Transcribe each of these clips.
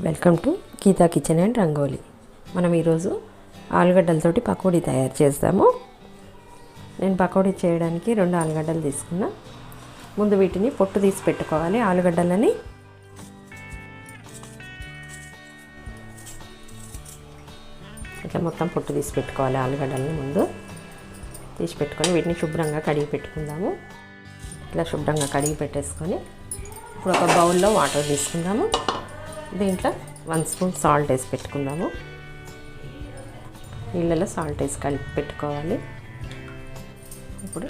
Welcome to Geeta kitchen and rangoli. మనం ఈరోజు ఆలుగడ్డలతోటి పకోడీ తయారు చేస్తాము. నేను పకోడీ చేయడానికి 2 ఆలుగడ్డలు తీసుకున్నా. ముందు వీటిని పొట్టు తీసి పెట్టుకోవాలి. ఆలుగడ్డలని ఇట్లా మొత్తం పొట్టు తీసి పెట్టుకోవాలి. ఆలుగడ్డలని ముందు తీసి పెట్టుకొని వీటిని శుభ్రంగా కడిగి పెట్టుకుందాము. ఇట్లా శుభ్రంగా కడిగి పెట్టేసుకొని ఇప్పుడు ఒక బౌల్లో వాటర్ తీసుకుందాము. దీంట్లో 1 స్పూన్ సాల్ట్ వేసి పెట్టుకుందాము. నీళ్ళలో సాల్ట్ వేసి కలిపి పెట్టుకోవాలి. ఇప్పుడు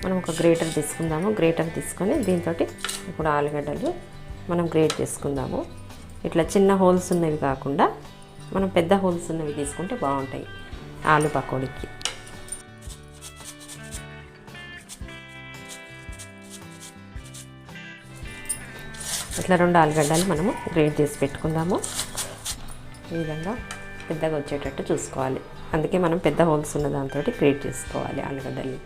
మనం ఒక గ్రేటర్ తీసుకుందాము. గ్రేటర్ తీసుకొని దీంతో ఇప్పుడు ఆలుగడ్డలు మనం గ్రేట్ చేసుకుందాము. ఇట్లా చిన్న హోల్స్ ఉన్నవి కాకుండా మనం పెద్ద హోల్స్ ఉన్నవి తీసుకుంటే బాగుంటాయి ఆలు పకోడీకి. ఇట్లా 2 ఆలుగడ్డలు మనము గ్రేట్ చేసి పెట్టుకుందాము. ఈ విధంగా పెద్దగా వచ్చేటట్టు చూసుకోవాలి. అందుకే మనం పెద్ద హోల్స్ ఉన్న దాంతో గ్రేట్ చేసుకోవాలి ఆలుగడ్డలు.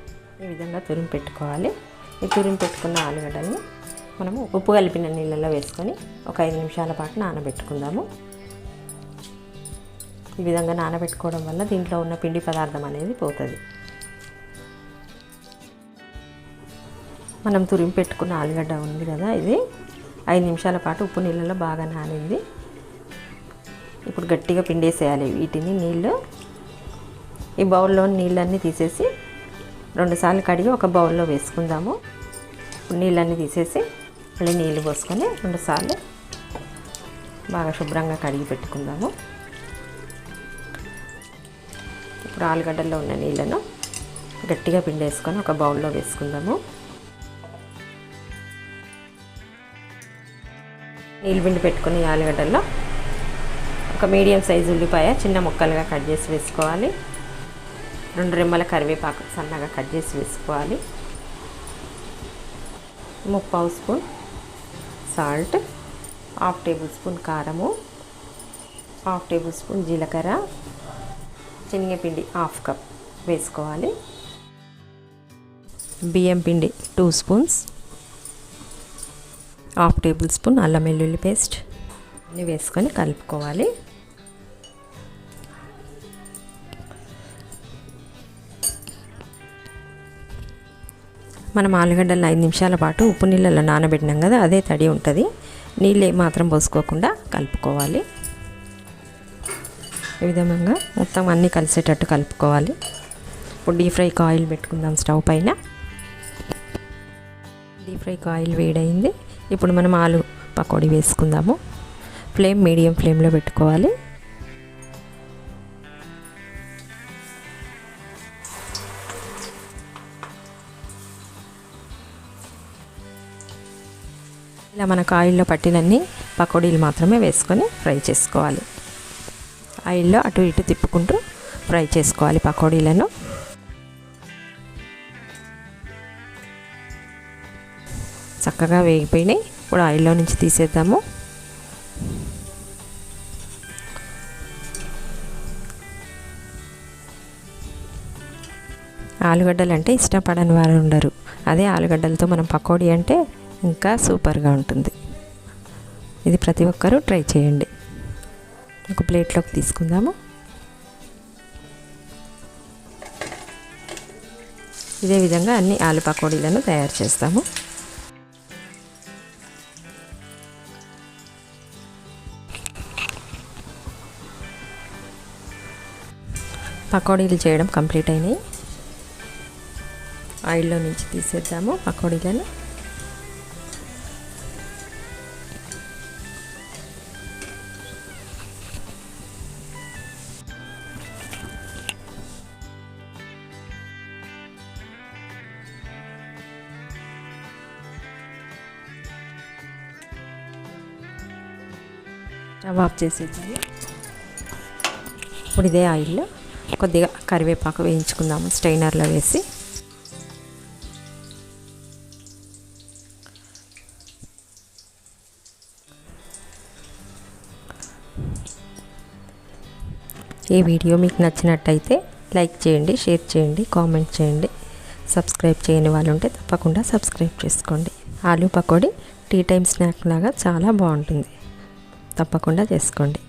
ఈ విధంగా తురిమి పెట్టుకోవాలి. ఈ తురిమి పెట్టుకున్న ఆలుగడ్డల్ని మనము ఉప్పు కలిపిన నీళ్ళలో వేసుకొని ఒక 5 నిమిషాల పాటు నానబెట్టుకుందాము. ఈ విధంగా నానబెట్టుకోవడం వల్ల దీంట్లో ఉన్న పిండి పదార్థం అనేది పోతుంది. మనం తురిమి పెట్టుకున్న ఆలుగడ్డ ఉంది కదా, ఇది 5 నిమిషాల పాటు ఉప్పు నీళ్ళలో బాగా నానింది. ఇప్పుడు గట్టిగా పిండేసేయాలి వీటిని. నీళ్ళు ఈ బౌల్లో నీళ్ళన్నీ తీసేసి 2 సార్లు కడిగి ఒక బౌల్లో వేసుకుందాము. ఇప్పుడు నీళ్ళన్నీ తీసేసి మళ్ళీ నీళ్ళు పోసుకొని 2 సార్లు బాగా శుభ్రంగా కడిగి పెట్టుకుందాము. ఇప్పుడు ఆలుగడ్డల్లో ఉన్న నీళ్ళను గట్టిగా పిండేసుకొని ఒక బౌల్లో వేసుకుందాము. నీళ్ళు పిండి పెట్టుకుని ఆలుగడ్డల్లో ఒక మీడియం సైజు ఉల్లిపాయ చిన్న ముక్కలుగా కట్ చేసి వేసుకోవాలి. 2 రెమ్మల కరివేపాకు సన్నగా కట్ చేసి వేసుకోవాలి. 1/2 స్పూన్ సాల్ట్, 1/2 టేబుల్ స్పూన్ కారము, 1/2 టేబుల్ స్పూన్ జీలకర్ర, శనగపిండి 1/2 కప్ వేసుకోవాలి. బియ్యం పిండి 2 స్పూన్స్, 1/2 టేబుల్ స్పూన్ అల్లం వెల్లుల్లి పేస్ట్ అన్నీ వేసుకొని కలుపుకోవాలి. మనం ఆలుగడ్డలు 5 నిమిషాల పాటు ఉప్పు నీళ్ళలో నానబెట్టినాం కదా, అదే తడి ఉంటుంది. నీళ్ళు మాత్రం పోసుకోకుండా కలుపుకోవాలి. ఈ విధంగా మొత్తం అన్నీ కలిసేటట్టు కలుపుకోవాలి. ఇప్పుడు డీప్ ఫ్రైకి ఆయిల్ పెట్టుకుందాం స్టవ్ పైన. డీప్ ఫ్రైకి ఆయిల్ వేడైంది. ఇప్పుడు మనం ఆలు పకోడీ వేసుకుందాము. ఫ్లేమ్ మీడియం ఫ్లేమ్లో పెట్టుకోవాలి. ఇలా మనకు ఆయిల్లో పట్టినన్ని పకోడీలు మాత్రమే వేసుకొని ఫ్రై చేసుకోవాలి. ఆయిల్లో అటు ఇటు తిప్పుకుంటూ ఫ్రై చేసుకోవాలి పకోడీలను. చక్కగా వేగిపోయినాయి. ఇప్పుడు ఆయిల్లో నుంచి తీసేద్దాము. ఆలుగడ్డలు అంటే ఇష్టపడని వారు ఉండరు. అదే ఆలుగడ్డలతో మనం పకోడీ అంటే ఇంకా సూపర్గా ఉంటుంది. ఇది ప్రతి ఒక్కరూ ట్రై చేయండి. ఒక ప్లేట్లోకి తీసుకుందాము. ఇదే విధంగా అన్ని ఆలు పకోడీలను తయారు చేస్తాము. పకోడీలు చేయడం కంప్లీట్ అయినాయి. ఆయిల్లో నుంచి తీసేద్దాము పకోడీలను. స్టవ్ ఆఫ్ చేసేద్దాము. ఇప్పుడు ఇదే ఆయిల్లో కొద్దిగా కరివేపాకు వేయించుకుందాము స్ట్రైనర్లో వేసి. ఈ వీడియో మీకు నచ్చినట్టయితే లైక్ చేయండి, షేర్ చేయండి, కామెంట్ చేయండి. సబ్స్క్రైబ్ చేయని వాళ్ళు ఉంటే తప్పకుండా సబ్స్క్రైబ్ చేసుకోండి. Aloo pakodi tea time snack లాగా చాలా బాగుంటుంది. తప్పకుండా చేసుకోండి.